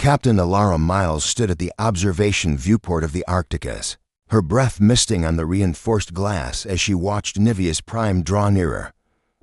Captain Alara Miles stood at the observation viewport of the Arcticus, her breath misting on the reinforced glass as she watched Niveus Prime draw nearer.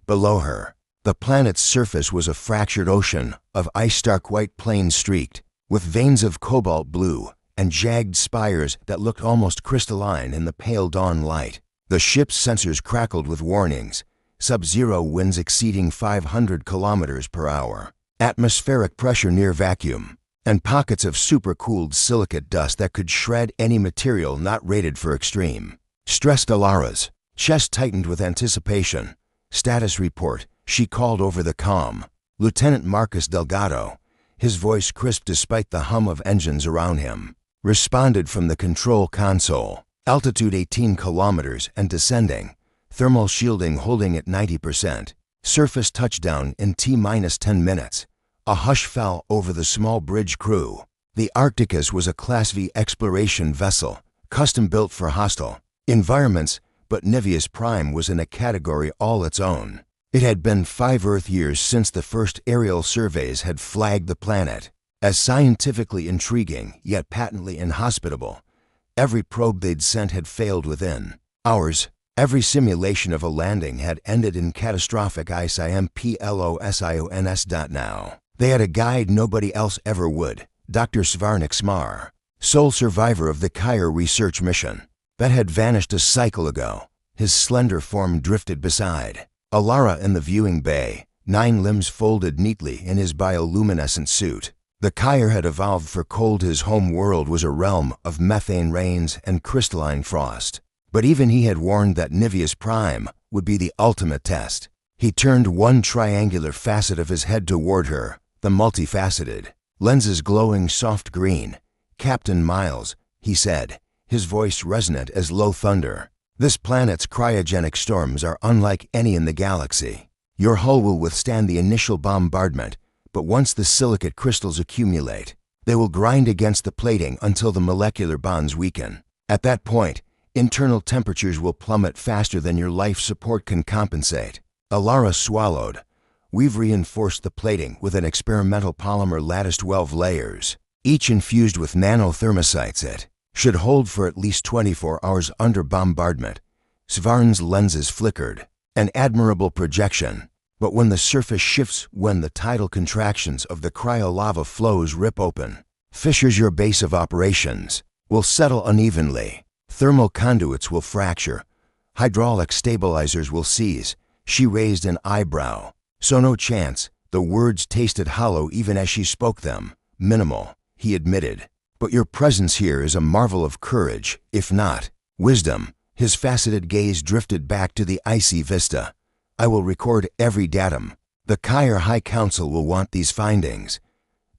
Below her, the planet's surface was a fractured ocean of ice-stark white plains streaked, with veins of cobalt blue and jagged spires that looked almost crystalline in the pale dawn light. The ship's sensors crackled with warnings, sub-zero winds exceeding 500 kilometers per hour, atmospheric pressure near vacuum, and pockets of supercooled silicate dust that could shred any material not rated for extreme. Stressed Alara's chest tightened with anticipation. "Status report," she called over the comm. Lieutenant Marcus Delgado, his voice crisp despite the hum of engines around him, responded from the control console. "Altitude 18 kilometers and descending. Thermal shielding holding at 90%. Surface touchdown in T-minus 10 minutes. A hush fell over the small bridge crew. The Arcticus was a Class V exploration vessel, custom-built for hostile environments, but Niveus Prime was in a category all its own. It had been 5 Earth years since the first aerial surveys had flagged the planet as scientifically intriguing yet patently inhospitable. Every probe they'd sent had failed within hours. Every simulation of a landing had ended in catastrophic ISIMPLOSIONS. Now they had a guide nobody else ever would, Dr. Svarnik Smar, sole survivor of the Kyre research mission. That had vanished a cycle ago. His slender form drifted beside Alara in the viewing bay, 9 limbs folded neatly in his bioluminescent suit. The Kyre had evolved for cold. His home world was a realm of methane rains and crystalline frost. But even he had warned that Niveus Prime would be the ultimate test. He turned one triangular facet of his head toward her, the multifaceted, lenses glowing soft green. "Captain Miles," he said, his voice resonant as low thunder. "This planet's cryogenic storms are unlike any in the galaxy. Your hull will withstand the initial bombardment, but once the silicate crystals accumulate, they will grind against the plating until the molecular bonds weaken. At that point, internal temperatures will plummet faster than your life support can compensate." Alara swallowed. "We've reinforced the plating with an experimental polymer lattice 12 layers, each infused with nanothermocytes. It should hold for at least 24 hours under bombardment." Svarn's lenses flickered. "An admirable projection. But when the surface shifts, when the tidal contractions of the cryolava flows rip open, fissures your base of operations will settle unevenly. Thermal conduits will fracture. Hydraulic stabilizers will seize." She raised an eyebrow. "So no chance." The words tasted hollow even as she spoke them. "Minimal," he admitted. "But your presence here is a marvel of courage, if not wisdom." His faceted gaze drifted back to the icy vista. "I will record every datum. The Kyre High Council will want these findings.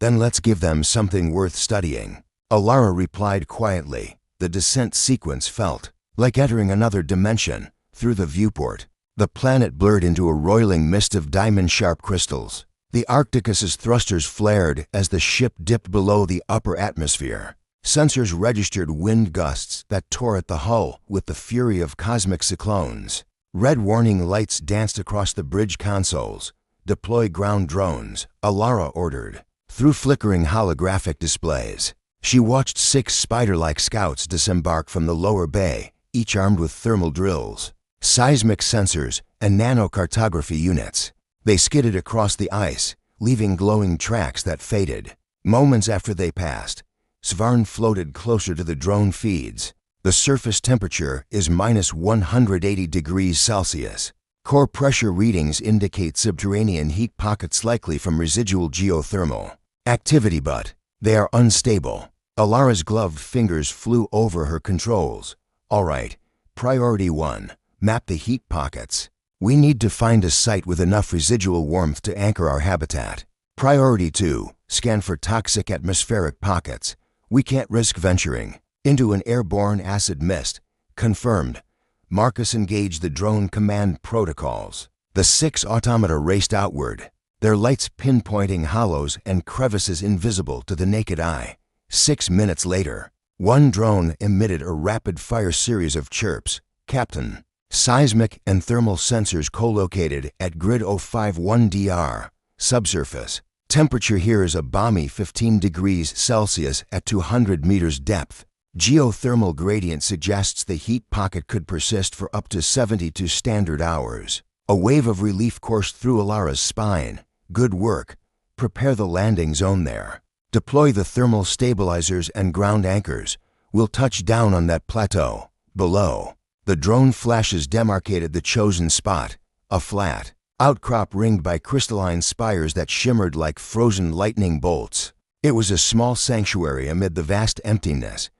Then let's give them something worth studying." Alara replied quietly. The descent sequence felt like entering another dimension. Through the viewport, the planet blurred into a roiling mist of diamond-sharp crystals. The Arcticus's thrusters flared as the ship dipped below the upper atmosphere. Sensors registered wind gusts that tore at the hull with the fury of cosmic cyclones. Red warning lights danced across the bridge consoles. "Deploy ground drones," Alara ordered. Through flickering holographic displays, she watched 6 spider-like scouts disembark from the lower bay, each armed with thermal drills, seismic sensors, and nanocartography units. They skidded across the ice, leaving glowing tracks that faded. Moments after they passed, Svarn floated closer to the drone feeds. "The surface temperature is minus 180 degrees Celsius. Core pressure readings indicate subterranean heat pockets likely from residual geothermal activity, but they are unstable." Alara's gloved fingers flew over her controls. "All right, priority 1, map the heat pockets. We need to find a site with enough residual warmth to anchor our habitat. Priority 2, scan for toxic atmospheric pockets. We can't risk venturing into an airborne acid mist." Confirmed. Marcus engaged the drone command protocols. The 6 automata raced outward, their lights pinpointing hollows and crevices invisible to the naked eye. 6 minutes later, one drone emitted a rapid-fire series of chirps. "Captain, seismic and thermal sensors co-located at grid 051DR, subsurface. Temperature here is a balmy 15 degrees Celsius at 200 meters depth. Geothermal gradient suggests the heat pocket could persist for up to 72 standard hours. A wave of relief coursed through Alara's spine. Good work. Prepare the landing zone there. Deploy the thermal stabilizers and ground anchors. We'll touch down on that plateau. Below. The drone flashes demarcated the chosen spot. A flat outcrop ringed by crystalline spires that shimmered like frozen lightning bolts. It was a small sanctuary amid the vast emptiness.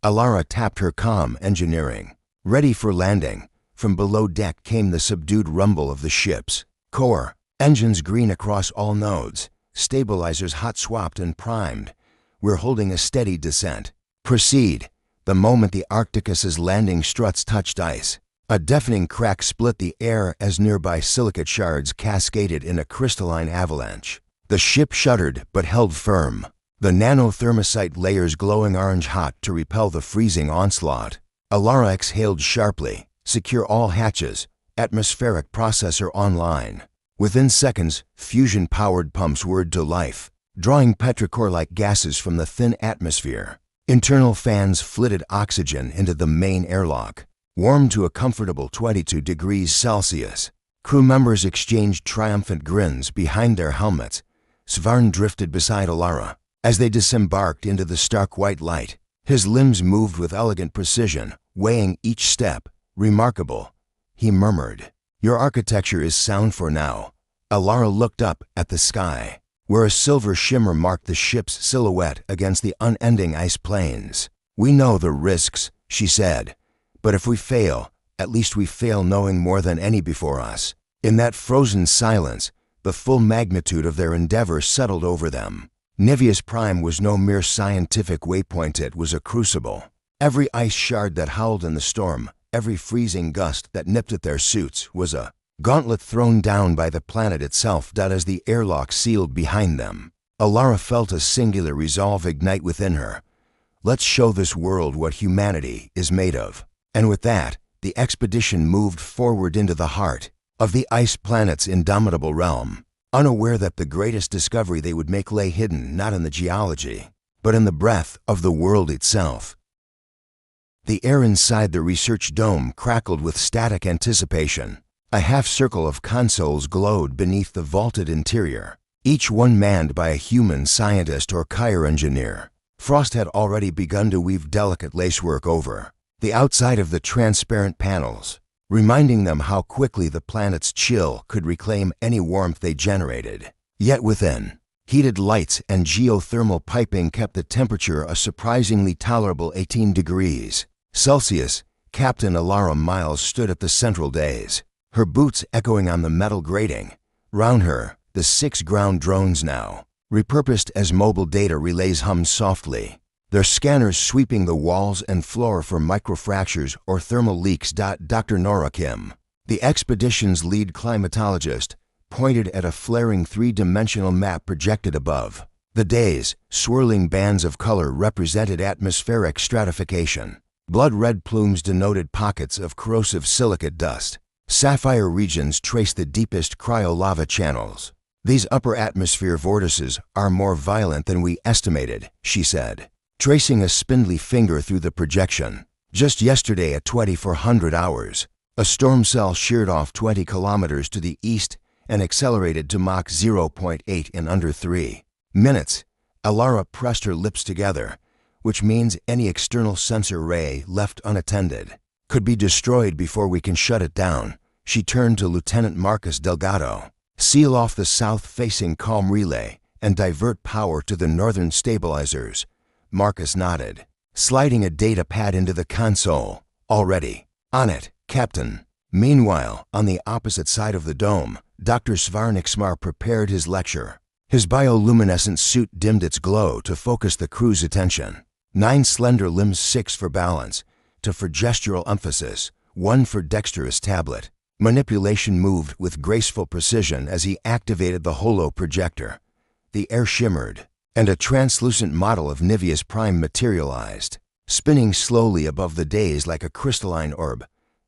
Alara tapped her comm engineering. Ready for landing. From below deck came the subdued rumble of the ship's core. Engines green across all nodes. Stabilizers hot swapped and primed. We're holding a steady descent. Proceed. The moment the Arcticus's landing struts touched ice, a deafening crack split the air as nearby silicate shards cascaded in a crystalline avalanche. The ship shuddered but held firm. The nanothermosite layers glowing orange-hot to repel the freezing onslaught. Alara exhaled sharply. Secure all hatches. Atmospheric processor online. Within seconds, fusion-powered pumps whirred to life, drawing petrichor-like gases from the thin atmosphere. Internal fans flitted oxygen into the main airlock, warmed to a comfortable 22 degrees Celsius. Crew members exchanged triumphant grins behind their helmets. Svarn drifted beside Alara. As they disembarked into the stark white light, his limbs moved with elegant precision, weighing each step. Remarkable, he murmured. Your architecture is sound for now. Alara looked up at the sky, where a silver shimmer marked the ship's silhouette against the unending ice plains. We know the risks, she said, but if we fail, at least we fail knowing more than any before us. In that frozen silence, the full magnitude of their endeavor settled over them. Niveus Prime was no mere scientific waypoint, it was a crucible. Every ice shard that howled in the storm, every freezing gust that nipped at their suits was a gauntlet thrown down by the planet itself. As the airlock sealed behind them, Alara felt a singular resolve ignite within her. Let's show this world what humanity is made of. And with that, the expedition moved forward into the heart of the ice planet's indomitable realm, unaware that the greatest discovery they would make lay hidden not in the geology, but in the breath of the world itself. The air inside the research dome crackled with static anticipation. A half-circle of consoles glowed beneath the vaulted interior, each one manned by a human scientist or Kyer engineer. Frost had already begun to weave delicate lacework over the outside of the transparent panels, reminding them how quickly the planet's chill could reclaim any warmth they generated. Yet within, heated lights and geothermal piping kept the temperature a surprisingly tolerable 18 degrees Celsius. Captain Alara Miles stood at the central dais, her boots echoing on the metal grating. Round her, the 6 ground drones now, repurposed as mobile data relays, hummed softly, their scanners sweeping the walls and floor for microfractures or thermal leaks. Dr. Nora Kim, the expedition's lead climatologist, pointed at a flaring 3-dimensional map projected above. The dais, swirling bands of color, represented atmospheric stratification. Blood-red plumes denoted pockets of corrosive silicate dust. Sapphire regions traced the deepest cryolava channels. These upper atmosphere vortices are more violent than we estimated, she said, tracing a spindly finger through the projection. Just yesterday at 2400 hours, a storm cell sheared off 20 kilometers to the east and accelerated to Mach 0.8 in under 3 minutes. Alara pressed her lips together, which means any external sensor ray left unattended could be destroyed before we can shut it down. She turned to Lieutenant Marcus Delgado. Seal off the south-facing comm relay and divert power to the northern stabilizers. Marcus nodded, sliding a data pad into the console. Already. On it, Captain. Meanwhile, on the opposite side of the dome, Dr. Svarnixmar prepared his lecture. His bioluminescent suit dimmed its glow to focus the crew's attention. 9 slender limbs, 6 for balance, 2 for gestural emphasis, 1 for dexterous tablet. Manipulation moved with graceful precision as he activated the holo projector. The air shimmered, and a translucent model of Niveus Prime materialized, spinning slowly above the dais like a crystalline orb.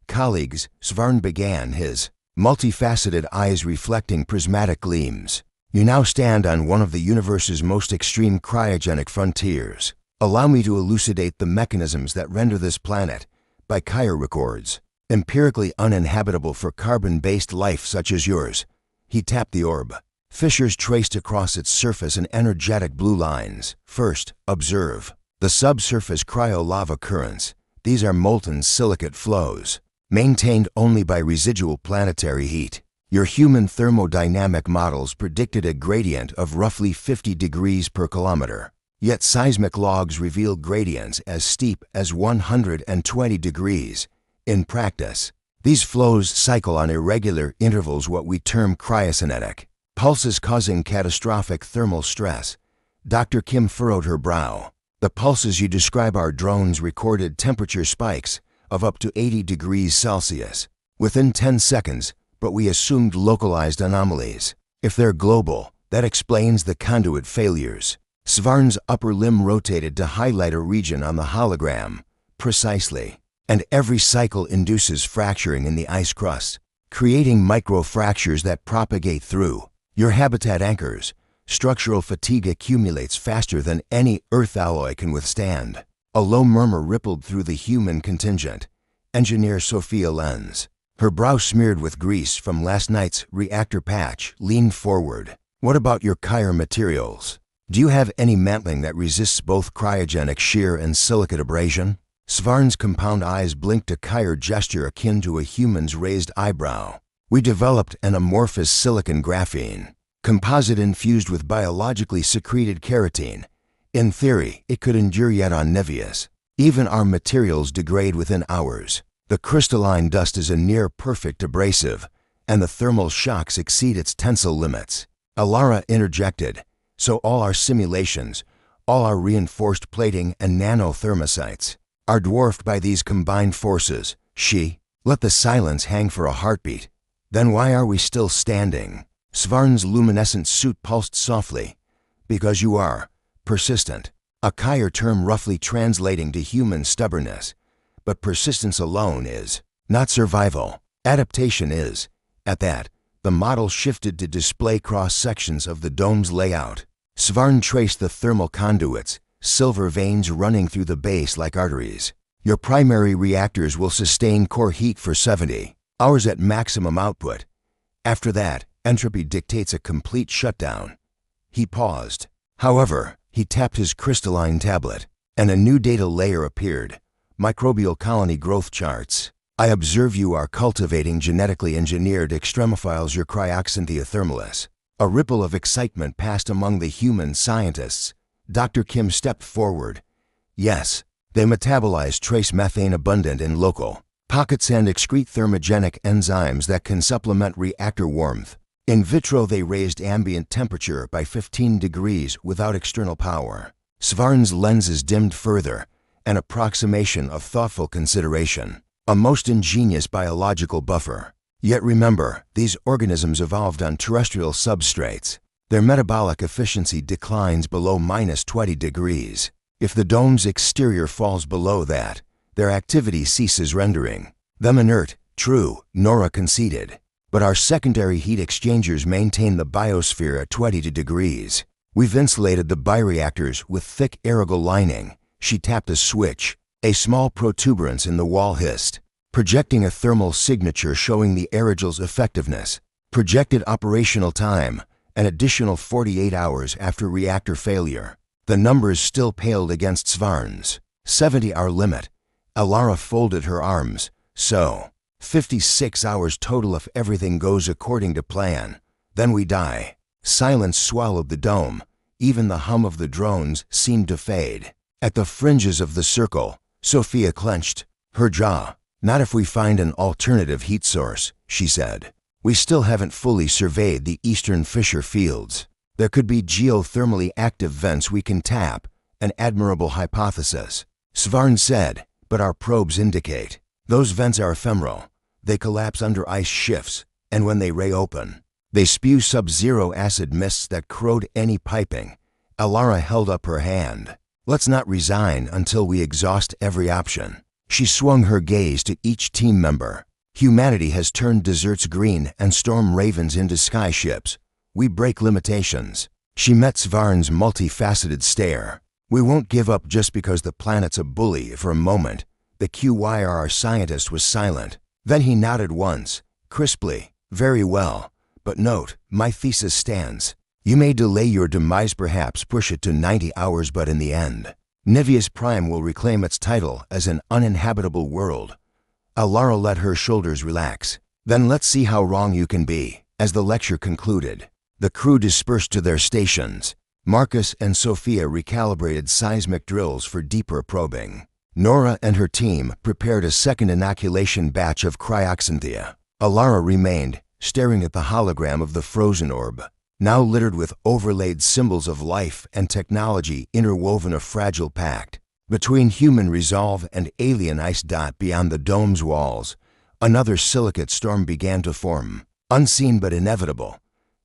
Colleagues, Svarn began, his multifaceted eyes reflecting prismatic gleams. You now stand on one of the universe's most extreme cryogenic frontiers. Allow me to elucidate the mechanisms that render this planet, by Kyer records, empirically uninhabitable for carbon-based life such as yours. He tapped the orb. Fissures traced across its surface in energetic blue lines. First, observe the subsurface cryolava currents. These are molten silicate flows, maintained only by residual planetary heat. Your human thermodynamic models predicted a gradient of roughly 50 degrees per kilometer. Yet seismic logs reveal gradients as steep as 120 degrees. In practice, these flows cycle on irregular intervals, what we term cryocinetic pulses, causing catastrophic thermal stress. Dr. Kim furrowed her brow. The pulses you describe are drones recorded temperature spikes of up to 80 degrees Celsius within 10 seconds, but we assumed localized anomalies. If they're global, that explains the conduit failures. Svarn's upper limb rotated to highlight a region on the hologram. Precisely. And every cycle induces fracturing in the ice crust, creating microfractures that propagate through your habitat anchors. Structural fatigue accumulates faster than any Earth alloy can withstand. A low murmur rippled through the human contingent. Engineer Sophia Lenz, her brow smeared with grease from last night's reactor patch, leaned forward. What about your Kyer materials? Do you have any mantling that resists both cryogenic shear and silicate abrasion? Svarn's compound eyes blinked a Kyer gesture akin to a human's raised eyebrow. We developed an amorphous silicon graphene composite infused with biologically secreted keratin. In theory, it could endure yet on Nevius. Even our materials degrade within hours. The crystalline dust is a near-perfect abrasive, and the thermal shocks exceed its tensile limits. Alara interjected. So all our simulations, all our reinforced plating and nanothermocytes, are dwarfed by these combined forces. She let the silence hang for a heartbeat. Then why are we still standing? Svarn's luminescent suit pulsed softly. Because you are persistent. A Kyer term roughly translating to human stubbornness. But persistence alone is not survival. Adaptation is. At that, the model shifted to display cross-sections of the dome's layout. Svarn traced the thermal conduits, silver veins running through the base like arteries. Your primary reactors will sustain core heat for 70 hours at maximum output. After that, entropy dictates a complete shutdown. He paused. However, he tapped his crystalline tablet, and a new data layer appeared. Microbial colony growth charts. I observe you are cultivating genetically engineered extremophiles, your cryoxanthia thermalis. A ripple of excitement passed among the human scientists. Dr. Kim stepped forward. Yes, they metabolize trace methane abundant in local pockets and excrete thermogenic enzymes that can supplement reactor warmth. In vitro, they raised ambient temperature by 15 degrees without external power. Svarn's lenses dimmed further, an approximation of thoughtful consideration. A most ingenious biological buffer. Yet remember, these organisms evolved on terrestrial substrates. Their metabolic efficiency declines below -20 degrees. If the dome's exterior falls below that, their activity ceases, rendering them inert. True, Nora conceded. But our secondary heat exchangers maintain the biosphere at 22 degrees. We've insulated the bioreactors with thick aerogel lining. She tapped a switch. A small protuberance in the wall hissed, projecting a thermal signature showing the aerogel's effectiveness. Projected operational time, an additional 48 hours after reactor failure. The numbers still paled against Svarn's 70-hour limit. Alara folded her arms. So, 56 hours total if everything goes according to plan. Then we die. Silence swallowed the dome. Even the hum of the drones seemed to fade. At the fringes of the circle, Sophia clenched her jaw. Not if we find an alternative heat source, she said. We still haven't fully surveyed the eastern fissure fields. There could be geothermally active vents we can tap, an admirable hypothesis. Svarn said, but our probes indicate those vents are ephemeral. They collapse under ice shifts, and when they reopen, they spew sub-zero acid mists that corrode any piping. Alara held up her hand. Let's not resign until we exhaust every option. She swung her gaze to each team member. Humanity has turned deserts green and storm ravens into skyships. We break limitations. She met Svarn's multifaceted stare. We won't give up just because the planet's a bully. For a moment, the QYRR scientist was silent. Then he nodded once, crisply. Very well. But note, my thesis stands. You may delay your demise, perhaps push it to 90 hours, but in the end, Niveus Prime will reclaim its title as an uninhabitable world. Alara let her shoulders relax. Then let's see how wrong you can be. As the lecture concluded, the crew dispersed to their stations. Marcus and Sophia recalibrated seismic drills for deeper probing. Nora and her team prepared a second inoculation batch of cryoxanthia. Alara remained, staring at the hologram of the frozen orb, now littered with overlaid symbols of life and technology interwoven a fragile pact. Between human resolve and alien ice dot beyond the dome's walls, another silicate storm began to form, unseen but inevitable.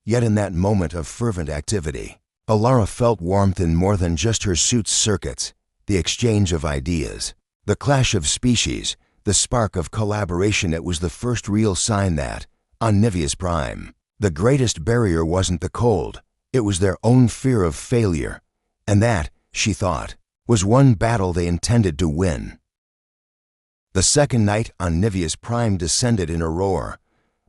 Yet in that moment of fervent activity, Alara felt warmth in more than just her suit's circuits, the exchange of ideas, the clash of species, the spark of collaboration. It was the first real sign that, on Niveus Prime, the greatest barrier wasn't the cold, it was their own fear of failure. And that, she thought, was one battle they intended to win. The second night on Niveus Prime descended in a roar.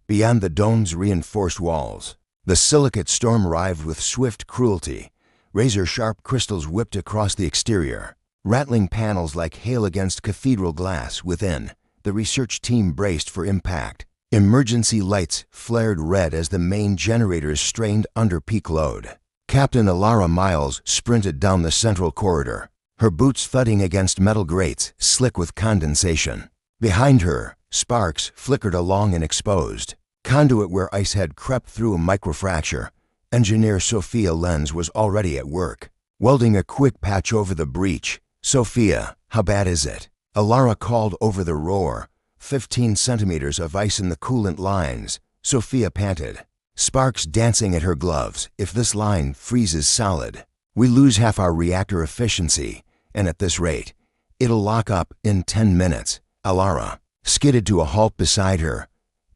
Beyond the dome's reinforced walls, the silicate storm arrived with swift cruelty. Razor-sharp crystals whipped across the exterior, rattling panels like hail against cathedral glass. Within, the research team braced for impact. Emergency lights flared red as the main generators strained under peak load. Captain Alara Miles sprinted down the central corridor, her boots thudding against metal grates slick with condensation. Behind her, sparks flickered along an exposed conduit where ice had crept through a microfracture. Engineer Sophia Lenz was already at work, welding a quick patch over the breach. "Sophia, how bad is it?" Alara called over the roar. 15 centimeters of ice in the coolant lines, Sophia panted, sparks dancing at her gloves. "If this line freezes solid, we lose half our reactor efficiency, and at this rate, it'll lock up in 10 minutes. Alara skidded to a halt beside her.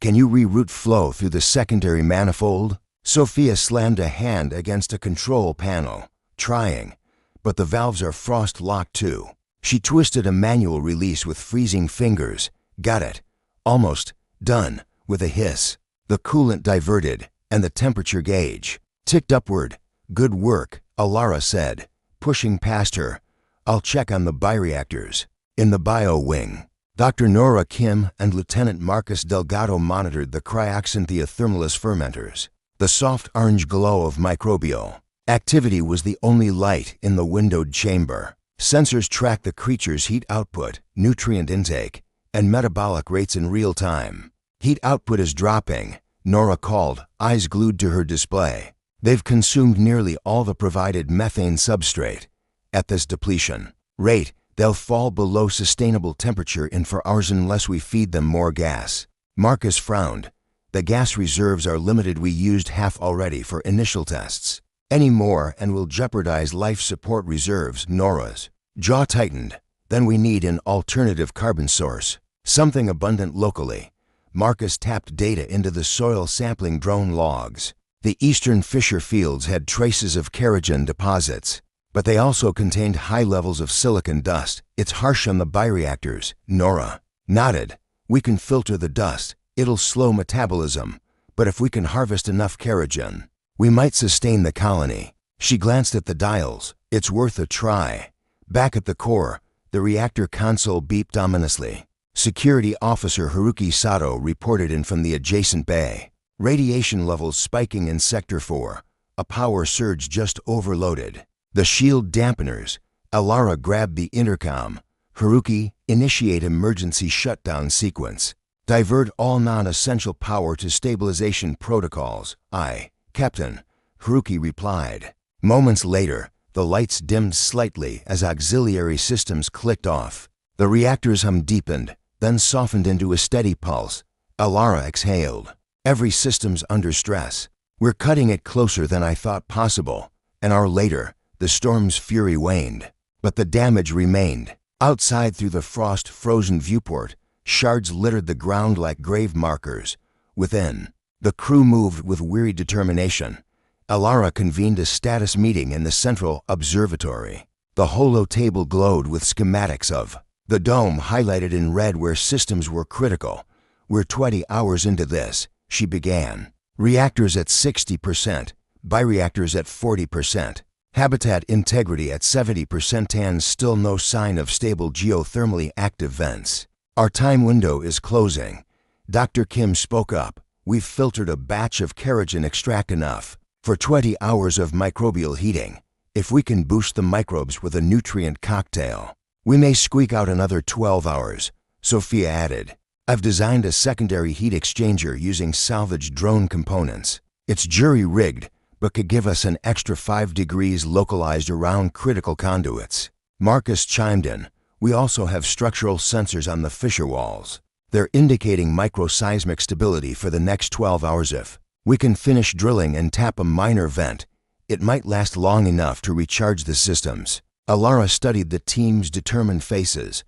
"Can you reroute flow through the secondary manifold?" Sophia slammed a hand against a control panel, trying, but the valves are frost-locked too. She twisted a manual release with freezing fingers. "Got it. Almost done." With a hiss, the coolant diverted, and the temperature gauge ticked upward. "Good work," Alara said, pushing past her. "I'll check on the bioreactors." In the bio wing, Dr. Nora Kim and Lieutenant Marcus Delgado monitored the cryoxanthia thermalus fermenters. The soft orange glow of microbial activity was the only light in the windowed chamber. Sensors tracked the creature's heat output, nutrient intake, and metabolic rates in real time. "Heat output is dropping," Nora called, eyes glued to her display. "They've consumed nearly all the provided methane substrate. At this depletion rate, they'll fall below sustainable temperature in 4 hours unless we feed them more gas." Marcus frowned. "The gas reserves are limited. We used half already for initial tests. Any more and will jeopardize life support reserves." Nora's jaw tightened. "Then we need an alternative carbon source, something abundant locally." Marcus tapped data into the soil sampling drone logs. The eastern fissure fields had traces of kerogen deposits, but they also contained high levels of silicon dust. "It's harsh on the bioreactors." Nora nodded. "We can filter the dust. It'll slow metabolism, but if we can harvest enough kerogen, we might sustain the colony." She glanced at the dials. "It's worth a try." Back at the core, the reactor console beeped ominously. Security Officer Haruki Sato reported in from the adjacent bay. "Radiation levels spiking in Sector 4. A power surge just overloaded the shield dampeners." Alara grabbed the intercom. "Haruki, initiate emergency shutdown sequence. Divert all non-essential power to stabilization protocols." "Aye, Captain," Haruki replied. Moments later, the lights dimmed slightly as auxiliary systems clicked off. The reactor's hum deepened, then softened into a steady pulse. Alara exhaled. "Every system's under stress. We're cutting it closer than I thought possible." An hour later, the storm's fury waned, but the damage remained. Outside through the frost-frozen viewport, shards littered the ground like grave markers. Within, the crew moved with weary determination. Alara convened a status meeting in the central observatory. The holo table glowed with schematics of the dome highlighted in red where systems were critical. "We're 20 hours into this," she began. "Reactors at 60%, bioreactors at 40%, habitat integrity at 70% and still no sign of stable geothermally active vents. Our time window is closing." Dr. Kim spoke up. "We've filtered a batch of kerogen extract enough for 20 hours of microbial heating. If we can boost the microbes with a nutrient cocktail, we may squeak out another 12 hours, Sophia added. "I've designed a secondary heat exchanger using salvaged drone components. It's jury-rigged, but could give us an extra 5 degrees localized around critical conduits." Marcus chimed in. "We also have structural sensors on the fissure walls. They're indicating microseismic stability for the next 12 hours. If we can finish drilling and tap a minor vent, it might last long enough to recharge the systems." Alara studied the team's determined faces.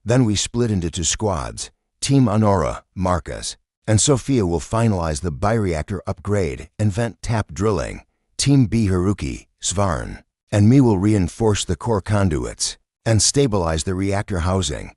"Then we split into 2 squads. Team Honora, Marcus, and Sophia will finalize the bioreactor upgrade and vent tap drilling. Team B Haruki, Svarn, and me will reinforce the core conduits and stabilize the reactor housing.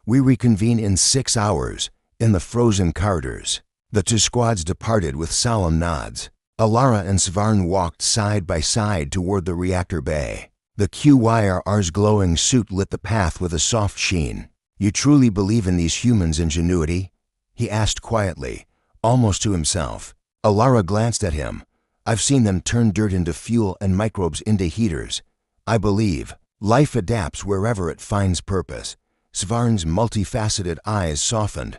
We reconvene in 6 hours in the frozen corridors." The 2 squads departed with solemn nods. Alara and Svarn walked side by side toward the reactor bay. The QYRR's glowing suit lit the path with a soft sheen. "You truly believe in these humans' ingenuity?" he asked quietly, almost to himself. Alara glanced at him. "I've seen them turn dirt into fuel and microbes into heaters. I believe life adapts wherever it finds purpose." Svarn's multifaceted eyes softened.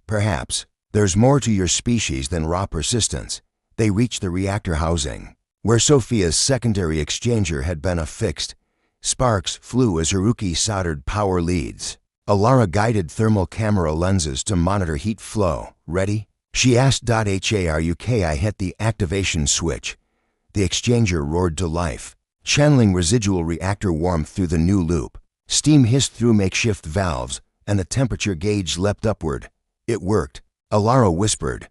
"Perhaps there's more to your species than raw persistence." They reached the reactor housing, where Sophia's secondary exchanger had been affixed. Sparks flew as Haruki soldered power leads. Alara guided thermal camera lenses to monitor heat flow. "Ready?" she asked. HARUKI hit the activation switch. The exchanger roared to life, channeling residual reactor warmth through the new loop. Steam hissed through makeshift valves, and the temperature gauge leapt upward. "It worked," Alara whispered.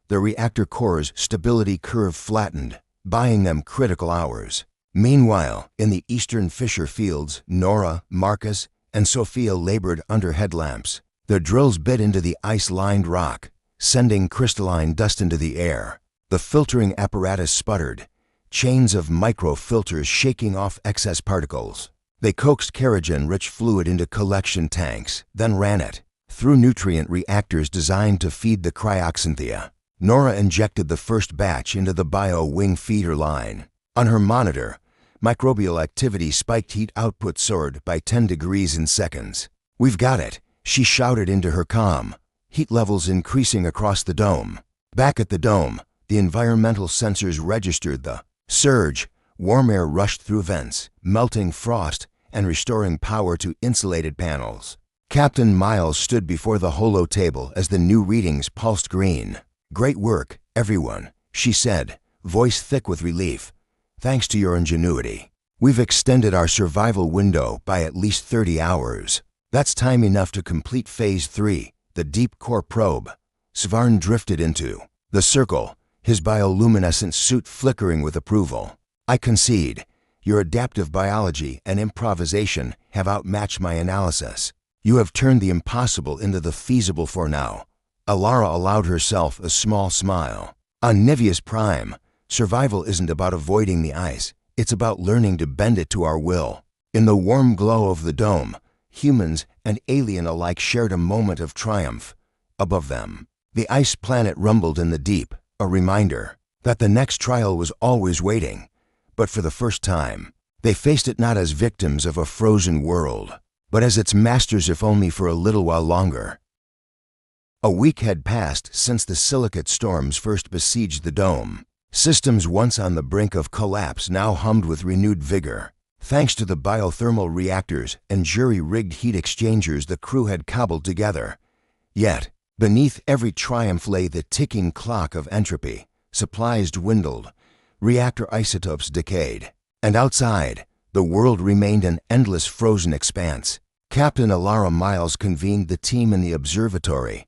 The reactor core's stability curve flattened, buying them critical hours. Meanwhile, in the eastern fissure fields, Nora, Marcus, and Sophia labored under headlamps. Their drills bit into the ice-lined rock, sending crystalline dust into the air. The filtering apparatus sputtered, chains of microfilters shaking off excess particles. They coaxed kerogen-rich fluid into collection tanks, then ran it through nutrient reactors designed to feed the cryoxanthia. Nora injected the first batch into the bio-wing feeder line. On her monitor, microbial activity spiked. Heat output soared by 10 degrees in seconds. "We've got it," she shouted into her comm, heat levels increasing across the dome. Back at the dome, the environmental sensors registered the surge. Warm air rushed through vents, melting frost and restoring power to insulated panels. Captain Miles stood before the holo table as the new readings pulsed green. "Great work, everyone," she said, voice thick with relief. "Thanks to your ingenuity, we've extended our survival window by at least 30 hours. That's time enough to complete Phase 3, the deep core probe." Svarn drifted into the circle, his bioluminescent suit flickering with approval. "I concede, your adaptive biology and improvisation have outmatched my analysis. You have turned the impossible into the feasible for now." Alara allowed herself a small smile. "On Niveus Prime, survival isn't about avoiding the ice. It's about learning to bend it to our will." In the warm glow of the dome, humans and alien alike shared a moment of triumph. Above them, the ice planet rumbled in the deep, a reminder that the next trial was always waiting. But for the first time, they faced it not as victims of a frozen world, but as its masters, if only for a little while longer. A week had passed since the silicate storms first besieged the dome. Systems once on the brink of collapse now hummed with renewed vigor. Thanks to the biothermal reactors and jury-rigged heat exchangers the crew had cobbled together. Yet, beneath every triumph lay the ticking clock of entropy. Supplies dwindled, reactor isotopes decayed, and outside, the world remained an endless frozen expanse. Captain Alara Miles convened the team in the observatory.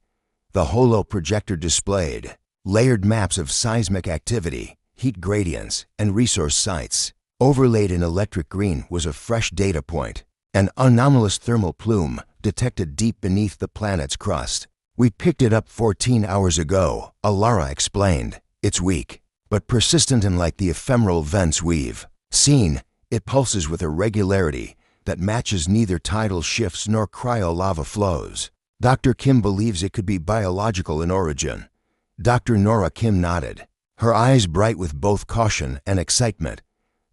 The holo projector displayed layered maps of seismic activity, heat gradients, and resource sites. Overlaid in electric green was a fresh data point, an anomalous thermal plume detected deep beneath the planet's crust. "We picked it up 14 hours ago," Alara explained. "It's weak, but persistent, and like the ephemeral vents we've seen, it pulses with a regularity that matches neither tidal shifts nor cryolava flows." Dr. Kim believes it could be biological in origin. Dr. Nora Kim nodded, her eyes bright with both caution and excitement.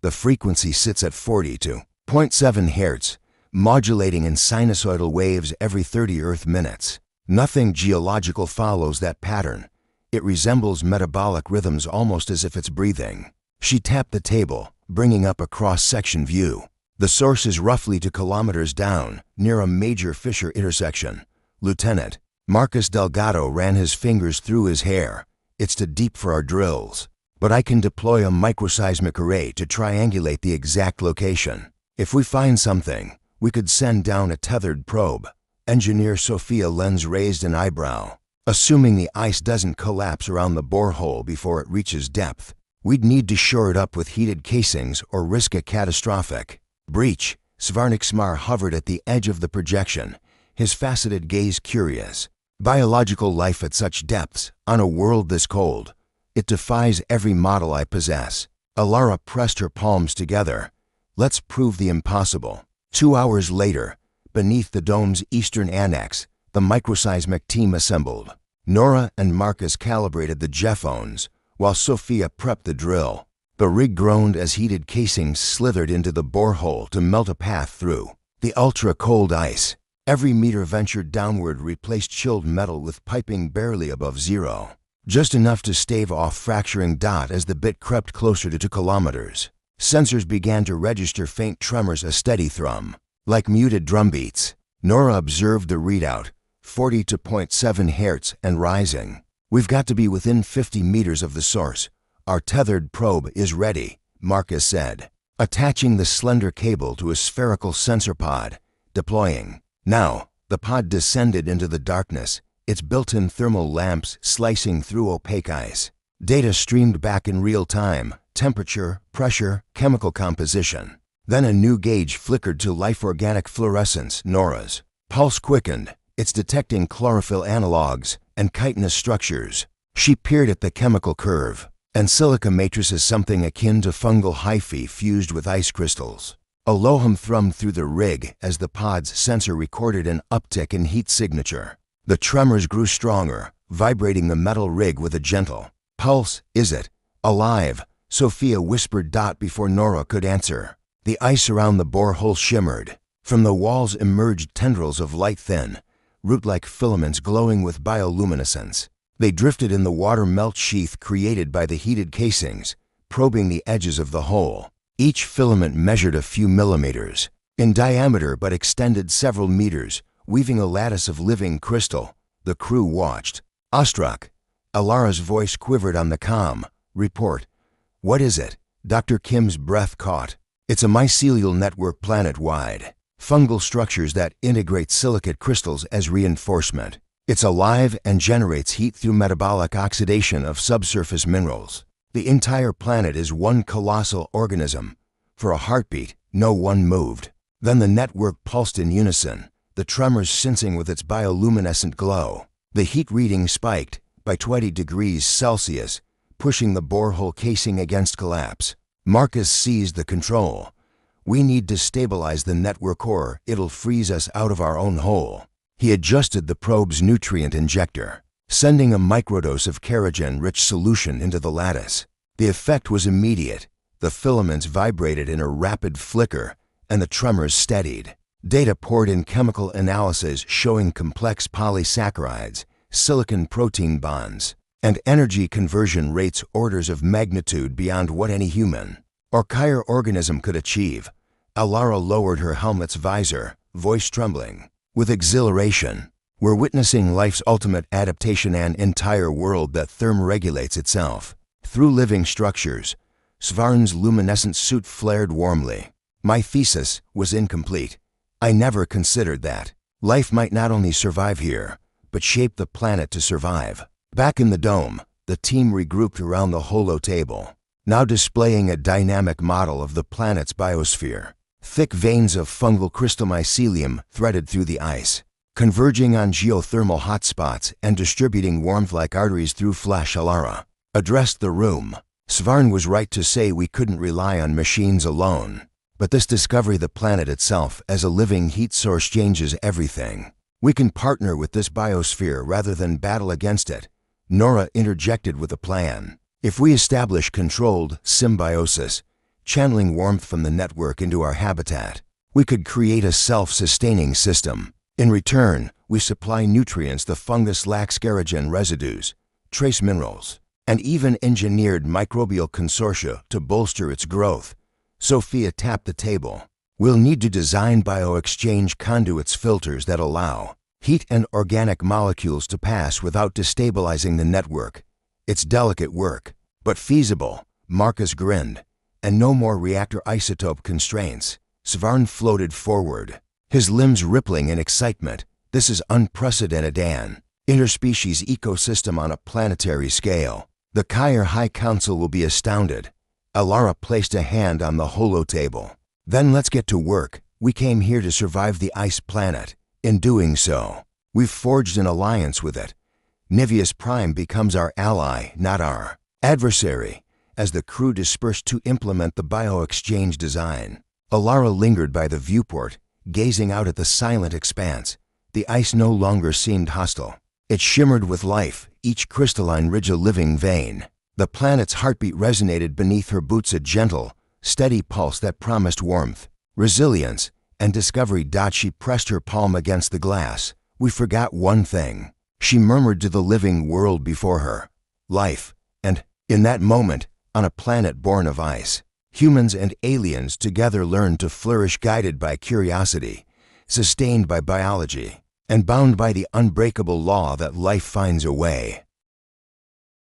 "The frequency sits at 42.7 Hz, modulating in sinusoidal waves every 30 Earth minutes. Nothing geological follows that pattern. It resembles metabolic rhythms almost as if it's breathing." She tapped the table, bringing up a cross-section view. "The source is roughly 2 kilometers down, near a major fissure intersection." Lieutenant Marcus Delgado ran his fingers through his hair. "It's too deep for our drills, but I can deploy a microseismic array to triangulate the exact location. If we find something, we could send down a tethered probe." Engineer Sophia Lenz raised an eyebrow. "Assuming the ice doesn't collapse around the borehole before it reaches depth, we'd need to shore it up with heated casings or risk a catastrophic breach." Svarniksmar hovered at the edge of the projection, his faceted gaze curious. "Biological life at such depths, on a world this cold. It defies every model I possess." Alara pressed her palms together. "Let's prove the impossible." 2 hours later, beneath the dome's eastern annex, the microseismic team assembled. Nora and Marcus calibrated the Jeffphones, while Sophia prepped the drill. The rig groaned as heated casings slithered into the borehole to melt a path through the ultra-cold ice. Every meter ventured downward replaced chilled metal with piping barely above zero, just enough to stave off fracturing dot as the bit crept closer to 2 kilometers. Sensors began to register faint tremors, a steady thrum, like muted drumbeats. Nora observed the readout, 42.7 Hz and rising. "We've got to be within 50 meters of the source. Our tethered probe is ready," Marcus said, attaching the slender cable to a spherical sensor pod. "Deploying." Now, the pod descended into the darkness, its built-in thermal lamps slicing through opaque ice. Data streamed back in real time: temperature, pressure, chemical composition. Then a new gauge flickered to life-organic fluorescence. Nora's pulse quickened. "It's detecting chlorophyll analogs and chitinous structures." She peered at the chemical curve. "And silica matrix is something akin to fungal hyphae fused with ice crystals." Aloham thrummed through the rig as the pod's sensor recorded an uptick in heat signature. The tremors grew stronger, vibrating the metal rig with a gentle pulse. "Is it alive?" Sophia whispered dot before Nora could answer. The ice around the borehole shimmered. From the walls emerged tendrils of light-thin, root-like filaments glowing with bioluminescence. They drifted in the water melt sheath created by the heated casings, probing the edges of the hole. Each filament measured a few millimeters in diameter but extended several meters, weaving a lattice of living crystal. The crew watched, awestruck. Alara's voice quivered on the comm. "Report." "What is it?" Dr. Kim's breath caught. "It's a mycelial network planet-wide. Fungal structures that integrate silicate crystals as reinforcement. It's alive and generates heat through metabolic oxidation of subsurface minerals. The entire planet is one colossal organism. For a heartbeat, no one moved." Then the network pulsed in unison, the tremors sensing with its bioluminescent glow. The heat reading spiked by 20 degrees Celsius, pushing the borehole casing against collapse. Marcus seized the control. "We need to stabilize the network or it'll freeze us out of our own hole." He adjusted the probe's nutrient injector, sending a microdose of kerogen-rich solution into the lattice. The effect was immediate. The filaments vibrated in a rapid flicker, and the tremors steadied. Data poured in chemical analysis showing complex polysaccharides, silicon protein bonds, and energy conversion rates orders of magnitude beyond what any human or higher organism could achieve. Alara lowered her helmet's visor, voice trembling with exhilaration. "We're witnessing life's ultimate adaptation, an entire world that thermoregulates itself through living structures." Svarn's luminescent suit flared warmly. "My thesis was incomplete. I never considered that. Life might not only survive here, but shape the planet to survive." Back in the dome, the team regrouped around the holo table. now displaying a dynamic model of the planet's biosphere. Thick veins of fungal crystal mycelium threaded through the ice, converging on geothermal hotspots and distributing warmth like arteries through flesh. Alara addressed the room. Svarn was right to say we couldn't rely on machines alone. But this discovery, the planet itself as a living heat source, changes everything. We can partner with this biosphere rather than battle against it. Nora interjected with a plan. If we establish controlled symbiosis, channeling warmth from the network into our habitat, we could create a self-sustaining system. In return, we supply nutrients the fungus lacks, scaragen residues, trace minerals, and even engineered microbial consortia to bolster its growth. Sophia tapped the table. We'll need to design bioexchange conduits, filters that allow heat and organic molecules to pass without destabilizing the network. It's delicate work, but feasible. Marcus grinned. And no more reactor isotope constraints. Svarn floated forward, his limbs rippling in excitement. This is unprecedented, an interspecies ecosystem on a planetary scale. The Kyre High Council will be astounded. Alara placed a hand on the holotable. Then let's get to work. We came here to survive the ice planet. In doing so, we've forged an alliance with it. Niveus Prime becomes our ally, not our adversary. As the crew dispersed to implement the bioexchange design, Alara lingered by the viewport, gazing out at the silent expanse. The ice no longer seemed hostile. It shimmered with life, each crystalline ridge a living vein. The planet's heartbeat resonated beneath her boots, a gentle, steady pulse that promised warmth, resilience, and discovery. She pressed her palm against the glass. We forgot one thing, she murmured to the living world before her. Life. And, in that moment, on a planet born of ice, humans and aliens together learned to flourish, guided by curiosity, sustained by biology, and bound by the unbreakable law that life finds a way.